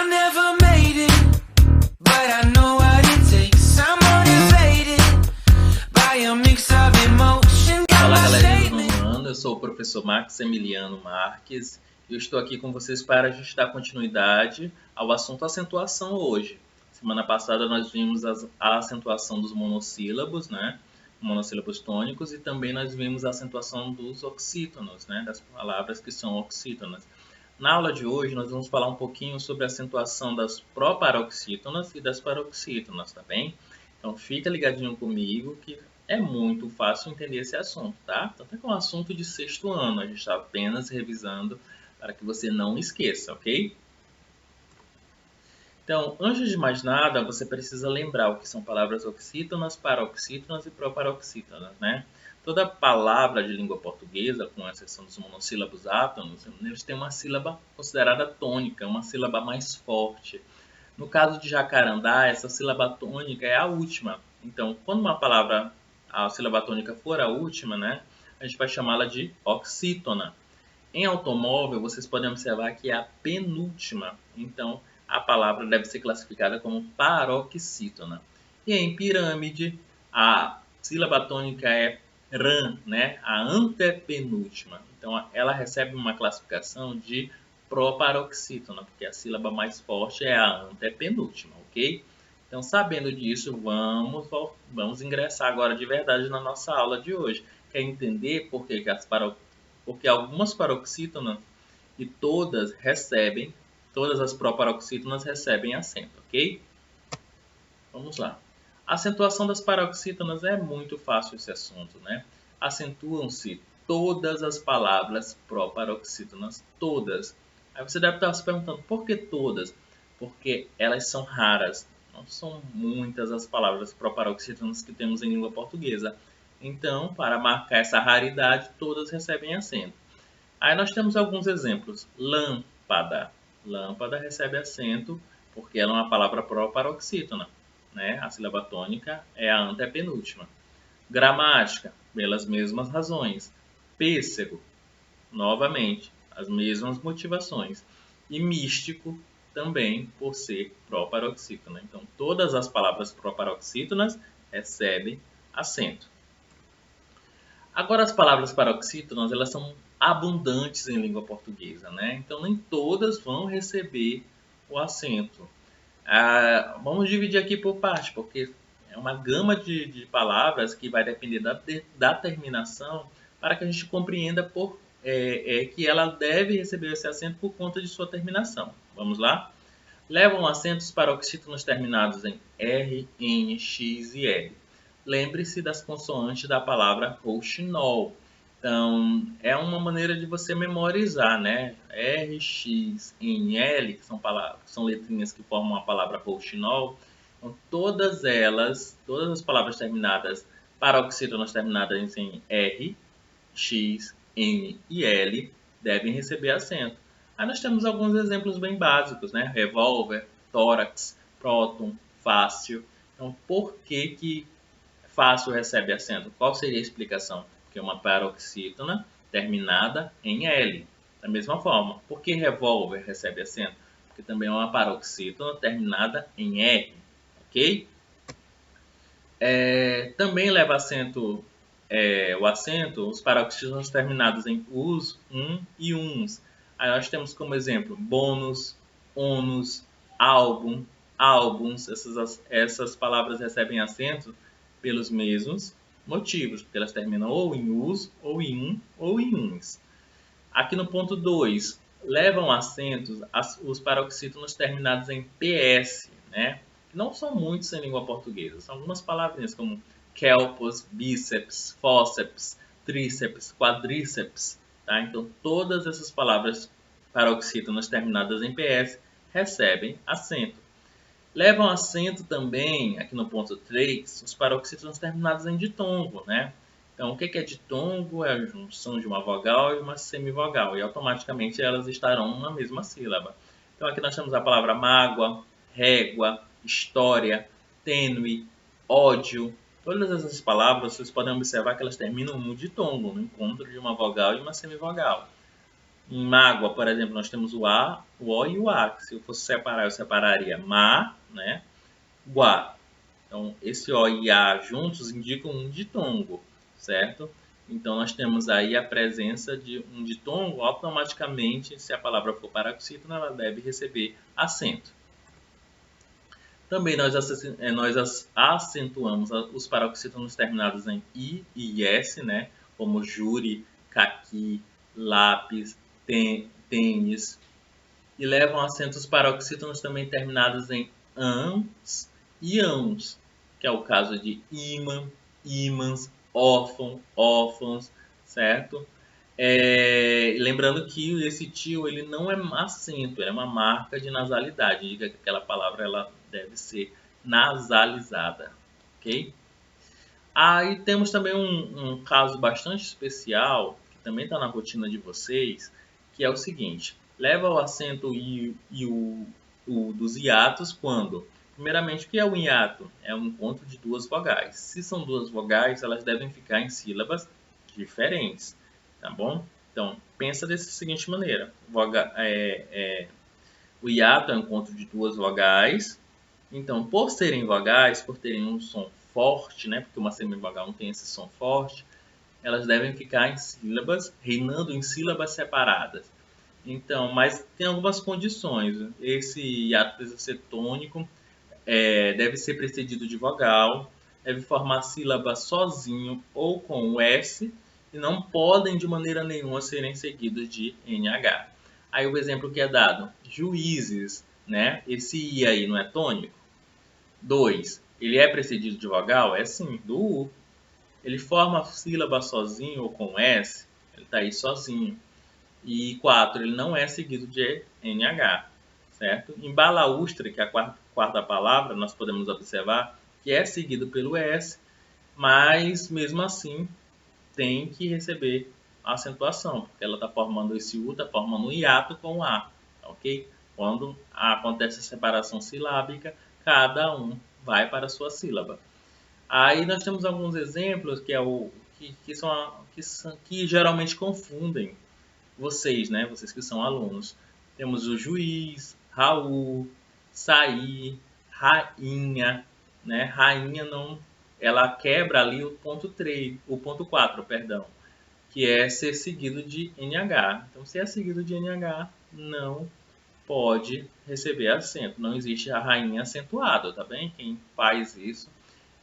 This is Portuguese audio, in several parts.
I never made it, but I know what it takes. I'm motivated by a mix of emotion. Fala galerinha do nono ano, eu sou o professor Max Emiliano Marques e eu estou aqui com vocês para a gente dar continuidade ao assunto acentuação hoje. Semana passada nós vimos a acentuação dos monossílabos, né? Monossílabos tônicos, e também nós vimos a acentuação dos oxítonos, né? Das palavras que são oxítonas. Na aula de hoje nós vamos falar um pouquinho sobre a acentuação das proparoxítonas e das paroxítonas, tá bem? Então fica ligadinho comigo que é muito fácil entender esse assunto, tá? Tanto é que é um assunto de sexto ano, a gente está apenas revisando para que você não esqueça, ok? Então, antes de mais nada, você precisa lembrar o que são palavras oxítonas, paroxítonas e proparoxítonas, né? Toda palavra de língua portuguesa, com exceção dos monossílabos átonos, eles têm uma sílaba considerada tônica, uma sílaba mais forte. No caso de jacarandá, essa sílaba tônica é a última. Então, quando uma palavra, a sílaba tônica for a última, né, a gente vai chamá-la de oxítona. Em automóvel, vocês podem observar que é a penúltima. Então, a palavra deve ser classificada como paroxítona. E em pirâmide, a sílaba tônica é ran, né, a antepenúltima. Então, ela recebe uma classificação de proparoxítona, porque a sílaba mais forte é a antepenúltima, ok? Então, sabendo disso, vamos ingressar agora de verdade na nossa aula de hoje. Quer entender porque algumas paroxítonas e todas as proparoxítonas recebem acento, ok? Vamos lá. A acentuação das paroxítonas é muito fácil esse assunto, né? Acentuam-se todas as palavras proparoxítonas, todas. Aí você deve estar se perguntando, por que todas? Porque elas são raras. Não são muitas as palavras proparoxítonas que temos em língua portuguesa. Então, para marcar essa raridade, todas recebem acento. Aí nós temos alguns exemplos. Lâmpada. Lâmpada recebe acento porque ela é uma palavra proparoxítona, né? A sílaba tônica é a antepenúltima. Gramática, pelas mesmas razões. Pêssego, novamente, as mesmas motivações. E místico, também por ser proparoxítona. Então, todas as palavras proparoxítonas recebem acento. Agora, as palavras paroxítonas, elas são abundantes em língua portuguesa, né? Então, nem todas vão receber o acento. Vamos dividir aqui por parte, porque é uma gama de palavras que vai depender da terminação para que a gente compreenda que ela deve receber esse acento por conta de sua terminação. Vamos lá? Levam acentos paroxítonos terminados em R, N, X e L. Lembre-se das consoantes da palavra rouxinol. Então, é uma maneira de você memorizar, né? R, X, N, L, que são letrinhas que formam a palavra rouxinol. Então, todas as palavras terminadas, paroxítonas terminadas em R, X, N e L, devem receber acento. Aí nós temos alguns exemplos bem básicos, né? Revólver, tórax, próton, fácil. Então, por que fácil recebe acento? Qual seria a explicação? Porque é uma paroxítona terminada em L. Da mesma forma, por que revólver recebe acento? Porque também é uma paroxítona terminada em R, ok? Também leva acento, o acento, os paroxítonos terminados em us, e uns. Aí nós temos como exemplo bônus, ônus, álbum, álbuns. Essas palavras recebem acento pelos mesmos motivos, porque elas terminam ou em us, ou em ou em uns. Aqui no ponto 2, levam acentos os paroxítonos terminados em PS, né? Não são muitos em língua portuguesa, são algumas palavrinhas como kelpos, bíceps, fóceps, tríceps, quadríceps, tá? Então, todas essas palavras paroxítonas terminadas em PS recebem acento. Levam acento também, aqui no ponto 3, os paroxítonos terminados em ditongo, né? Então, o que é ditongo? É a junção de uma vogal e uma semivogal, e automaticamente elas estarão na mesma sílaba. Então, aqui nós temos a palavra mágoa, régua, história, tênue, ódio. Todas essas palavras, vocês podem observar que elas terminam no ditongo, no encontro de uma vogal e uma semivogal. Em mágoa, por exemplo, nós temos o A, o O e o A. Que se eu fosse separar, eu separaria má, né? Guá. Então, esse O e A juntos indicam um ditongo, certo? Então, nós temos aí a presença de um ditongo, automaticamente, se a palavra for paroxítona, ela deve receber acento. Também nós acentuamos os paroxítonos terminados em I e S, né? Como júri, caqui, lápis, tênis. E levam acentos paroxítonos também terminados em ans e ãos, que é o caso de imã, ímãs, órfão, órfãos, certo? Lembrando que esse tio ele não é acento, ele é uma marca de nasalidade, indica que aquela palavra ela deve ser nasalizada, ok? Aí temos também um caso bastante especial, que também está na rotina de vocês, que é o seguinte: leva o acento e o dos hiatos quando? Primeiramente, o que é um hiato? É um encontro de duas vogais. Se são duas vogais, elas devem ficar em sílabas diferentes, tá bom? Então, pensa dessa seguinte maneira: o hiato é um encontro de duas vogais. Então, por serem vogais, por terem um som forte, né? Porque uma semivogal não tem esse som forte, elas devem ficar em sílabas, reinando em sílabas separadas. Então, mas tem algumas condições. Esse hiato precisa ser tônico, deve ser precedido de vogal, deve formar sílaba sozinho ou com o S, e não podem de maneira nenhuma serem seguidos de NH. Aí o exemplo que é dado, juízes, né? Esse I aí não é tônico? 2. Ele é precedido de vogal? É sim, do U. Ele forma sílaba sozinho ou com S? Ele está aí sozinho. E 4. Ele não é seguido de NH, certo? Em balaústre, que é a quarta palavra, nós podemos observar que é seguido pelo S, mas mesmo assim tem que receber a acentuação, porque ela está formando esse U, está formando um hiato com o A, ok? Quando acontece a separação silábica, cada um vai para a sua sílaba. Aí nós temos alguns exemplos que geralmente confundem vocês, né? Vocês que são alunos. Temos o juiz, Raul, sair, rainha, né? Rainha não, ela quebra ali o ponto 3, o ponto 4, perdão, que é ser seguido de NH. Então, se é seguido de NH, não pode receber acento. Não existe a rainha acentuada, tá bem? Quem faz isso,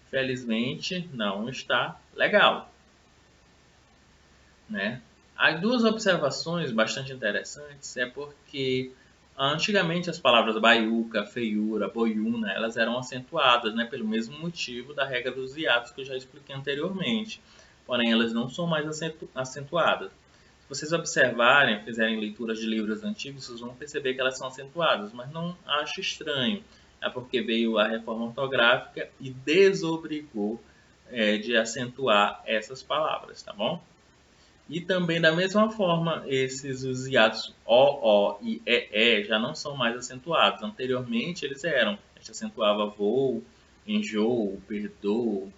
felizmente, não está legal, né? As duas observações bastante interessantes é porque antigamente as palavras baiuca, feiura, boiuna, elas eram acentuadas, né, pelo mesmo motivo da regra dos hiatos que eu já expliquei anteriormente. Porém, elas não são mais acentuadas. Se vocês observarem, fizerem leituras de livros antigos, vocês vão perceber que elas são acentuadas, mas não acho estranho. É porque veio a reforma ortográfica e desobrigou de acentuar essas palavras, tá bom? E também, da mesma forma, os hiatos O e EE já não são mais acentuados. Anteriormente, eles eram. A gente acentuava voo, enjoo, perdoo,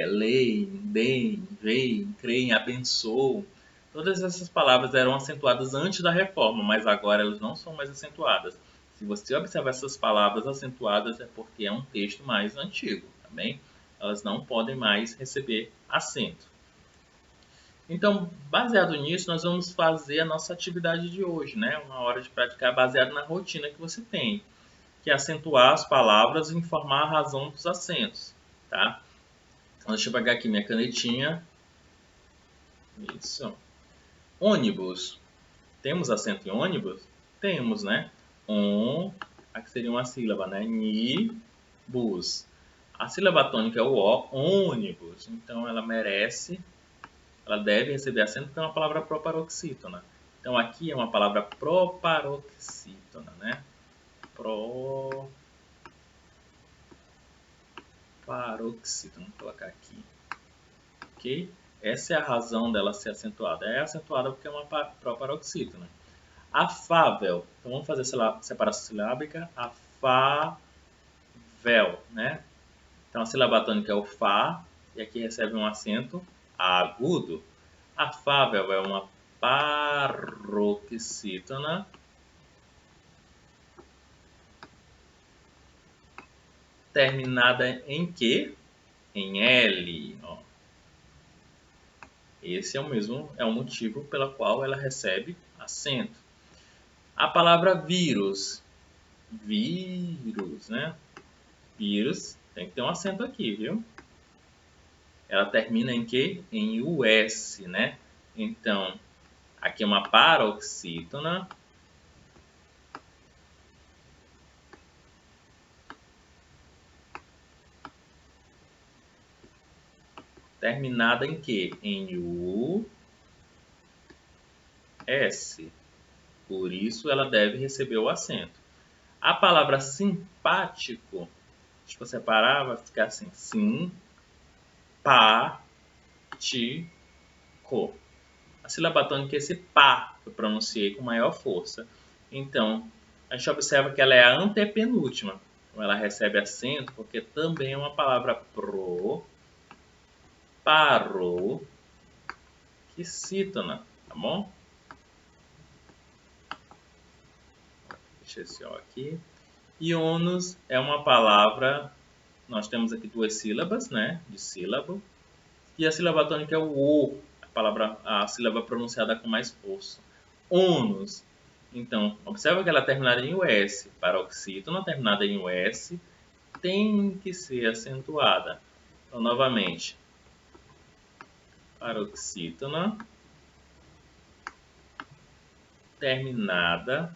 lei, bem, vem, creem, abençoo. Todas essas palavras eram acentuadas antes da reforma, mas agora elas não são mais acentuadas. Se você observar essas palavras acentuadas, é porque é um texto mais antigo, tá bem? Elas não podem mais receber acento. Então, baseado nisso, nós vamos fazer a nossa atividade de hoje, né? Uma hora de praticar baseado na rotina que você tem, que é acentuar as palavras e informar a razão dos acentos, tá? Então, deixa eu pegar aqui minha canetinha. Isso. Ônibus. Temos acento em ônibus? Temos, né? Aqui seria uma sílaba, né? Ni, bus. A sílaba tônica é o O, ônibus. Então, ela deve receber acento porque é uma palavra proparoxítona. Então, aqui é uma palavra proparoxítona, né? Proparoxítona. Vou colocar aqui. Ok? Essa é a razão dela ser acentuada. É acentuada porque é uma proparoxítona. Afável. Então, vamos fazer separação silábica. Afável, né? Então, a sílaba tônica é o Fá. E aqui recebe um acento agudo. Afável é uma paroxítona terminada em que? Em L. Ó. Esse é o motivo pelo qual ela recebe acento. A palavra vírus. Vírus, né? Vírus tem que ter um acento aqui, viu? Ela termina em que? Em US, né? Então, aqui é uma paroxítona. Terminada em que? Em U, S. Por isso, ela deve receber o acento. A palavra simpático, deixa eu separar, vai ficar assim. Simpático. A sílaba tônica, esse pá, eu pronunciei com maior força. Então, a gente observa que ela é a antepenúltima. Então, ela recebe acento porque também é uma palavra paroxítona, tá bom? Deixa esse O aqui. E ônus é uma palavra, nós temos aqui duas sílabas, né? De sílabo. E a sílaba tônica é o O, a sílaba pronunciada com mais força. Ônus. Então, observa que ela é terminada em US. Paroxítona terminada em US tem que ser acentuada. Então, novamente, paroxítona terminada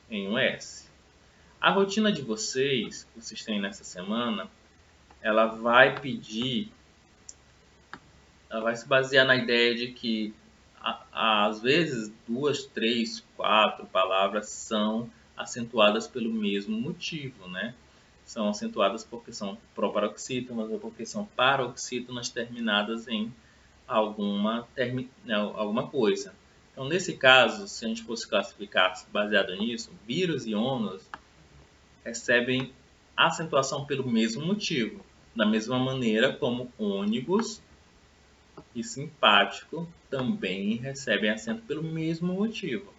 em US. A rotina de vocês, que vocês têm nessa semana, ela vai se basear na ideia de que às vezes 2, 3, 4 palavras são acentuadas pelo mesmo motivo, né? São acentuadas porque são proparoxítonas ou porque são paroxítonas terminadas em alguma coisa. Então, nesse caso, se a gente fosse classificar baseado nisso, vírus e ônus recebem acentuação pelo mesmo motivo, da mesma maneira como ônibus e simpático também recebem acento pelo mesmo motivo.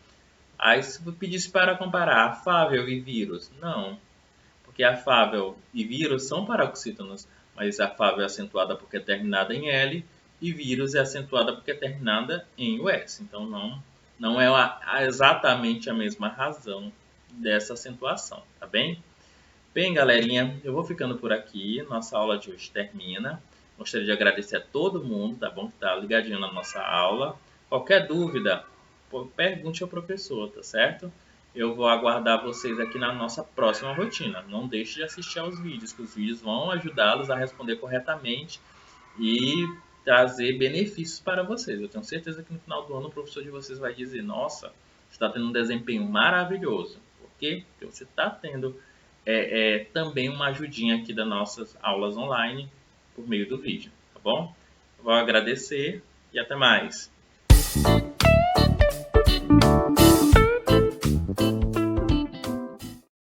Aí, se eu pedisse para comparar afável e vírus, não, porque afável e vírus são paroxítonos, mas afável é acentuada porque é terminada em L e vírus é acentuada porque é terminada em US. Então, não é exatamente a mesma razão dessa acentuação, tá bem? Bem, galerinha, eu vou ficando por aqui. Nossa aula de hoje termina. Gostaria de agradecer a todo mundo, tá bom? Que tá ligadinho na nossa aula. Qualquer dúvida, pergunte ao professor, tá certo? Eu vou aguardar vocês aqui na nossa próxima rotina. Não deixe de assistir aos vídeos, que os vídeos vão ajudá-los a responder corretamente e trazer benefícios para vocês. Eu tenho certeza que no final do ano o professor de vocês vai dizer: nossa, você está tendo um desempenho maravilhoso. Por quê? Porque você está tendo também uma ajudinha aqui das nossas aulas online por meio do vídeo, tá bom? Eu vou agradecer e até mais.